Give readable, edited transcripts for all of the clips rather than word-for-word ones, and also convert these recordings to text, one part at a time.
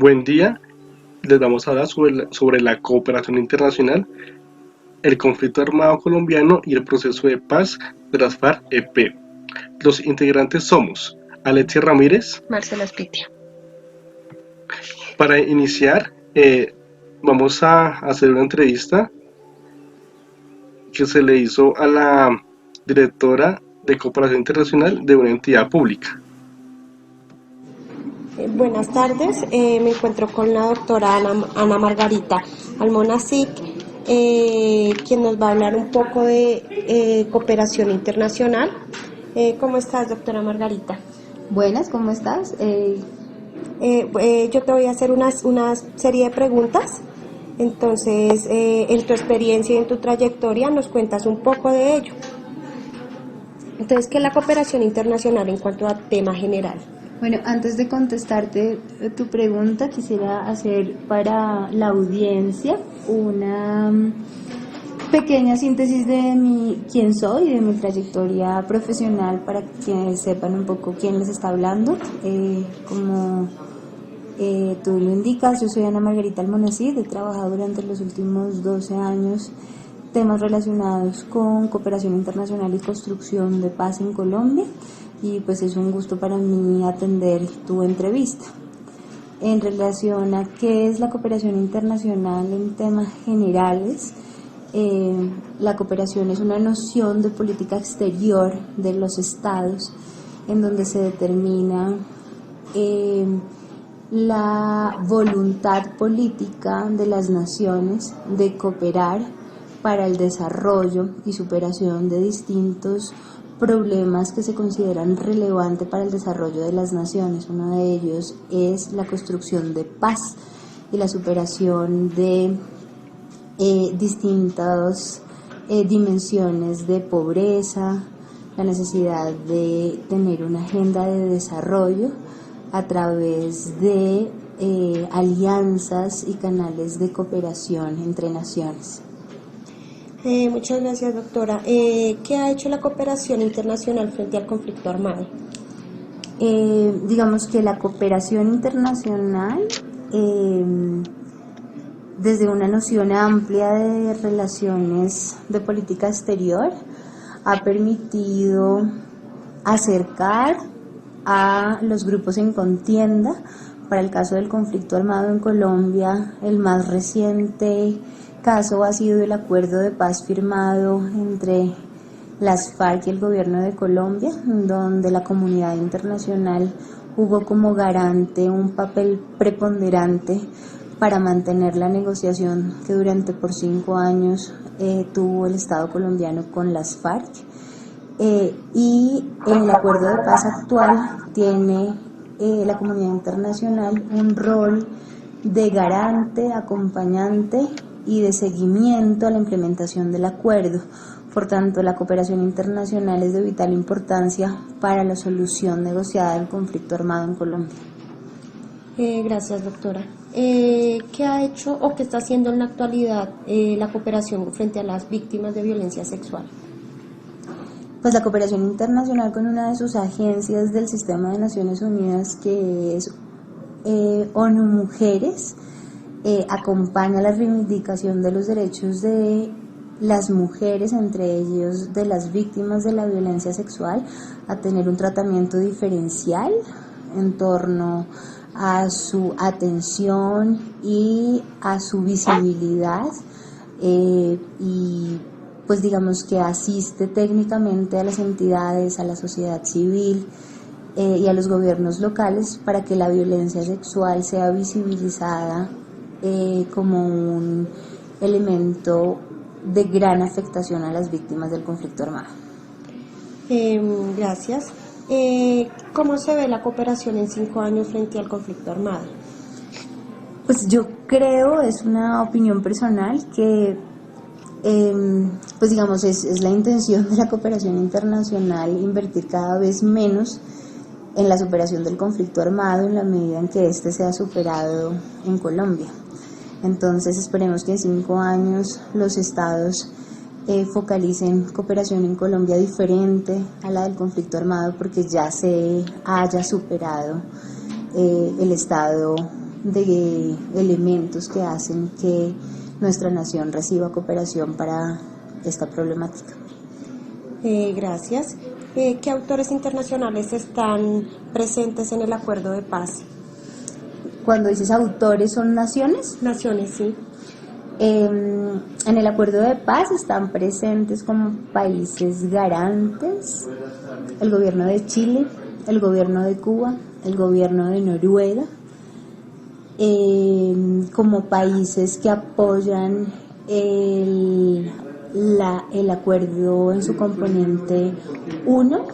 Buen día, les vamos a hablar sobre la cooperación internacional, el conflicto armado colombiano y el proceso de paz de las FARC-EP. Los integrantes somos Alexia Ramírez. Marcela Spitia. Para iniciar, vamos a hacer una entrevista que se le hizo a la directora de cooperación internacional de una entidad pública. Buenas tardes, me encuentro con la doctora Ana Margarita Almonacid, quien nos va a hablar un poco de cooperación internacional. ¿Cómo estás, doctora Margarita? Buenas, ¿cómo estás? Yo te voy a hacer una serie de preguntas, entonces en tu experiencia y en tu trayectoria nos cuentas un poco de ello. Entonces, ¿qué es la cooperación internacional en cuanto a tema general? Bueno, antes de contestarte tu pregunta, quisiera hacer para la audiencia una pequeña síntesis de quién soy y de mi trayectoria profesional para que sepan un poco quién les está hablando. Como tú lo indicas, yo soy Ana Margarita Almonacid, he trabajado durante los últimos 12 años temas relacionados con cooperación internacional y construcción de paz en Colombia. Y pues es un gusto para mí atender tu entrevista. En relación a qué es la cooperación internacional en temas generales, la cooperación es una noción de política exterior de los estados en donde se determina la voluntad política de las naciones de cooperar para el desarrollo y superación de distintos problemas que se consideran relevantes para el desarrollo de las naciones. Uno de ellos es la construcción de paz y la superación de distintas dimensiones de pobreza, la necesidad de tener una agenda de desarrollo a través de alianzas y canales de cooperación entre naciones. Muchas gracias, doctora. ¿Qué ha hecho la cooperación internacional frente al conflicto armado? Digamos que la cooperación internacional, desde una noción amplia de relaciones de política exterior, ha permitido acercar a los grupos en contienda. Para el caso del conflicto armado en Colombia, el más reciente caso ha sido el acuerdo de paz firmado entre las FARC y el gobierno de Colombia, donde la comunidad internacional jugó como garante un papel preponderante para mantener la negociación que durante por 5 años tuvo el Estado colombiano con las FARC. Y en el acuerdo de paz actual tiene la comunidad internacional un rol de garante, acompañante y de seguimiento a la implementación del acuerdo. Por tanto, la cooperación internacional es de vital importancia para la solución negociada del conflicto armado en Colombia. Gracias, doctora. ¿Qué ha hecho o qué está haciendo en la actualidad la cooperación frente a las víctimas de violencia sexual? Pues la cooperación internacional con una de sus agencias del sistema de Naciones Unidas, que es ONU Mujeres, acompaña la reivindicación de los derechos de las mujeres, entre ellos de las víctimas de la violencia sexual, a tener un tratamiento diferencial en torno a su atención y a su visibilidad, y pues digamos que asiste técnicamente a las entidades, a la sociedad civil y a los gobiernos locales para que la violencia sexual sea visibilizada como un elemento de gran afectación a las víctimas del conflicto armado. Gracias. ¿Cómo se ve la cooperación en 5 años frente al conflicto armado? Pues yo creo, es una opinión personal, que pues digamos es la intención de la cooperación internacional invertir cada vez menos en la superación del conflicto armado en la medida en que éste sea superado en Colombia. Entonces esperemos que en 5 años los estados focalicen cooperación en Colombia diferente a la del conflicto armado, porque ya se haya superado el estado de elementos que hacen que nuestra nación reciba cooperación para esta problemática. Gracias. ¿Qué autores internacionales están presentes en el acuerdo de paz? Cuando dices autores, ¿son naciones? Naciones, sí. En el acuerdo de paz están presentes como países garantes el gobierno de Chile, el gobierno de Cuba, el gobierno de Noruega, como países que apoyan el acuerdo en su componente 1.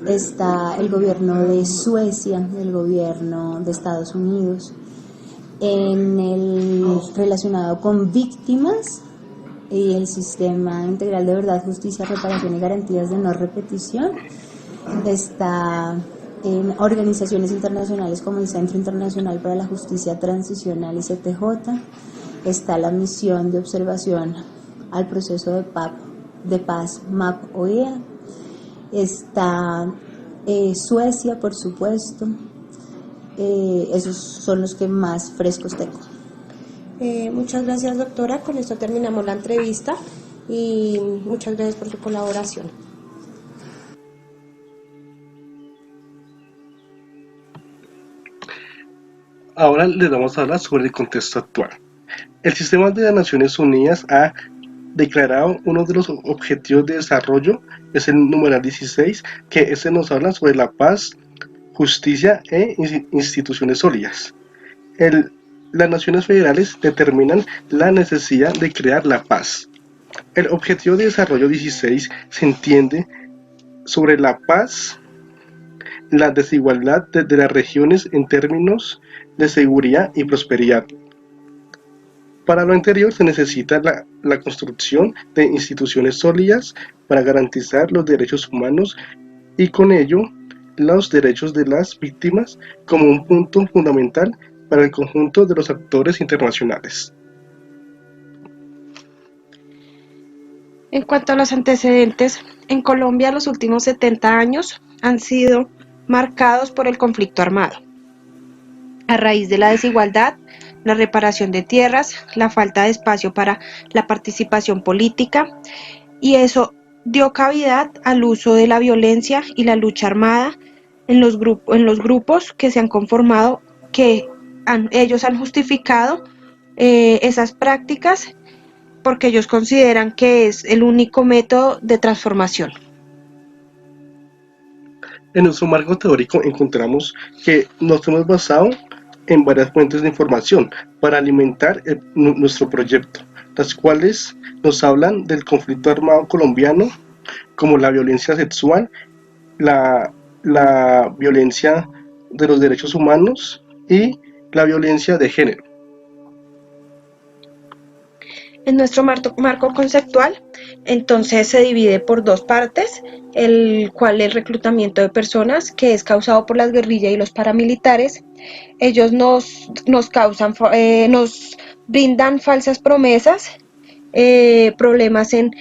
Está el gobierno de Suecia, el gobierno de Estados Unidos. En el relacionado con víctimas y el sistema integral de verdad, justicia, reparación y garantías de no repetición, está en organizaciones internacionales como el Centro Internacional para la Justicia Transicional y CTJ, está la misión de observación al proceso de paz MAP-OEA, está Suecia, por supuesto. Esos son los que más frescos tengo. Muchas gracias, doctora. Con esto terminamos la entrevista y muchas gracias por su colaboración. Ahora les vamos a hablar sobre el contexto actual. El sistema de las Naciones Unidas ha declarado uno de los objetivos de desarrollo, es el numeral 16, que ese nos habla sobre la paz, justicia e instituciones sólidas. Las naciones federales determinan la necesidad de crear la paz. El objetivo de desarrollo 16 se entiende sobre la paz, la desigualdad de las regiones en términos de seguridad y prosperidad. Para lo anterior se necesita la construcción de instituciones sólidas para garantizar los derechos humanos y con ello los derechos de las víctimas como un punto fundamental para el conjunto de los actores internacionales. En cuanto a los antecedentes, en Colombia los últimos 70 años han sido marcados por el conflicto armado. A raíz de la desigualdad, la reparación de tierras, la falta de espacio para la participación política, y eso dio cavidad al uso de la violencia y la lucha armada en los grupos que se han conformado, que ellos han justificado esas prácticas porque ellos consideran que es el único método de transformación. En nuestro marco teórico encontramos que nos hemos basado en varias fuentes de información para alimentar nuestro proyecto, las cuales nos hablan del conflicto armado colombiano, como la violencia sexual, la violencia de los derechos humanos y la violencia de género. En nuestro marco conceptual, entonces se divide por dos partes, el cual el reclutamiento de personas, que es causado por las guerrillas y los paramilitares. Ellos nos brindan falsas promesas, problemas en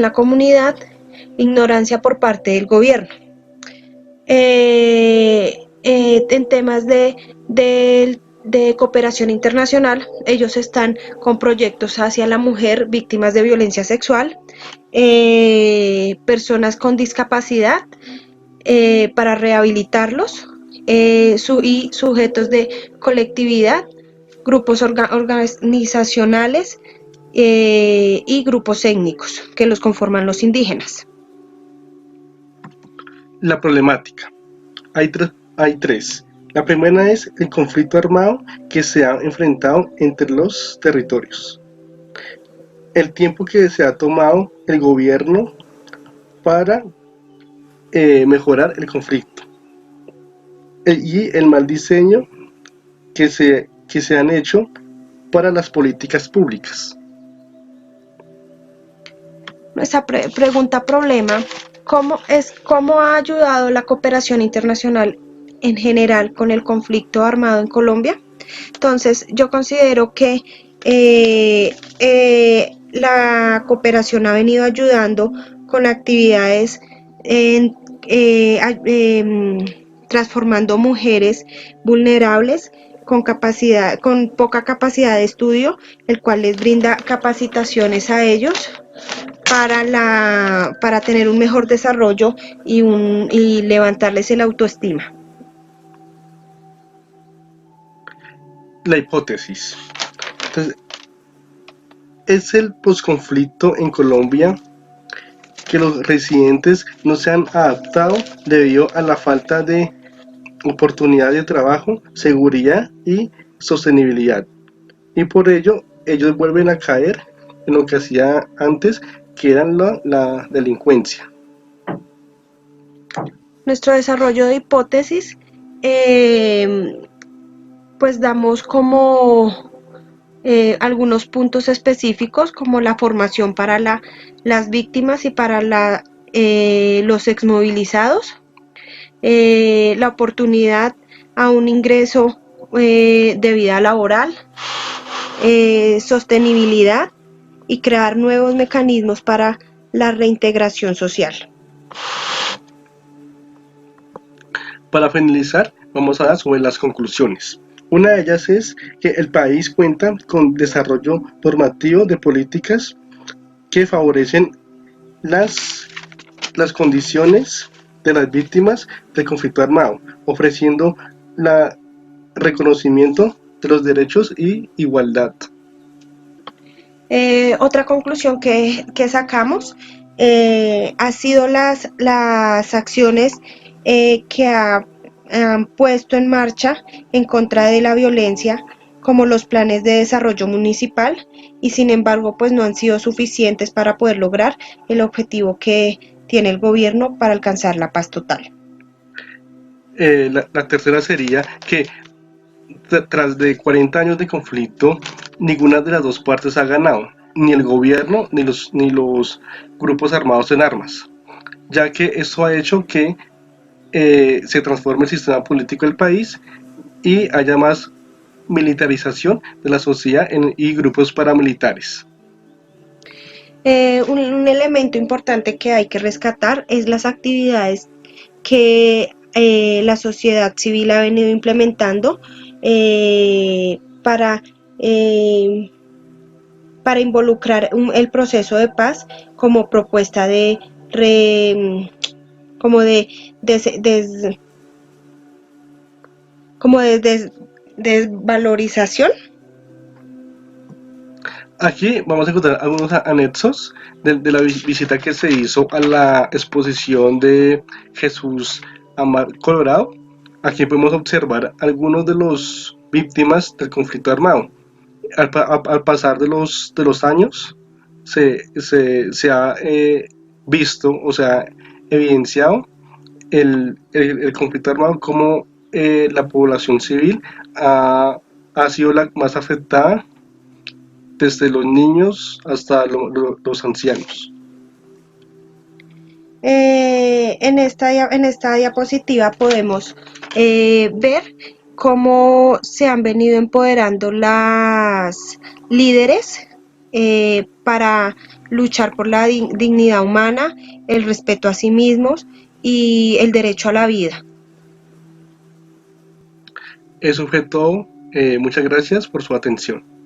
la comunidad, ignorancia por parte del gobierno. En temas de cooperación internacional, ellos están con proyectos hacia la mujer, víctimas de violencia sexual, personas con discapacidad, para rehabilitarlos, y sujetos de colectividad, grupos organizacionales, y grupos étnicos que los conforman los indígenas. La problemática. Hay tres. La primera es el conflicto armado que se ha enfrentado entre los territorios. El tiempo que se ha tomado el gobierno para mejorar el conflicto. Y el mal diseño que se han hecho para las políticas públicas. Nuestra pregunta problema, ¿cómo ha ayudado la cooperación internacional en general con el conflicto armado en Colombia? Entonces, yo considero que la cooperación ha venido ayudando con actividades transformando mujeres vulnerables con poca capacidad de estudio, el cual les brinda capacitaciones a ellos para tener un mejor desarrollo y levantarles el autoestima. La hipótesis. Entonces, es el posconflicto en Colombia que los residentes no se han adaptado debido a la falta de oportunidad de trabajo, seguridad y sostenibilidad. Y por ello ellos vuelven a caer en lo que hacía antes, que era la delincuencia. Nuestro desarrollo de hipótesis, pues damos como algunos puntos específicos como la formación para las víctimas y para los exmovilizados, la oportunidad a un ingreso de vida laboral, sostenibilidad y crear nuevos mecanismos para la reintegración social. Para finalizar, vamos a dar sobre las conclusiones. Una de ellas es que el país cuenta con desarrollo normativo de políticas que favorecen las condiciones de las víctimas del conflicto armado, ofreciendo el reconocimiento de los derechos y igualdad. Otra conclusión que sacamos ha sido las acciones que han puesto en marcha en contra de la violencia, como los planes de desarrollo municipal, y sin embargo pues no han sido suficientes para poder lograr el objetivo que tiene el gobierno para alcanzar la paz total. La tercera sería que tras de 40 años de conflicto, ninguna de las dos partes ha ganado, ni el gobierno ni los grupos armados en armas, ya que esto ha hecho que se transforme el sistema político del país y haya más militarización de la sociedad y grupos paramilitares. Un elemento importante que hay que rescatar es las actividades que la sociedad civil ha venido implementando eh, para involucrar el proceso de paz como propuesta de como de, como de desvalorización. Aquí vamos a encontrar algunos anexos de la visita que se hizo a la exposición de Jesús Amar Colorado. Aquí podemos observar algunos de los víctimas del conflicto armado. Al pasar de los años, se ha visto o se ha evidenciado el conflicto armado como la población civil ha sido la más afectada, desde los niños hasta los ancianos. En esta diapositiva podemos ver cómo se han venido empoderando las líderes para luchar por la dignidad humana, el respeto a sí mismos y el derecho a la vida. Eso fue todo. Muchas gracias por su atención.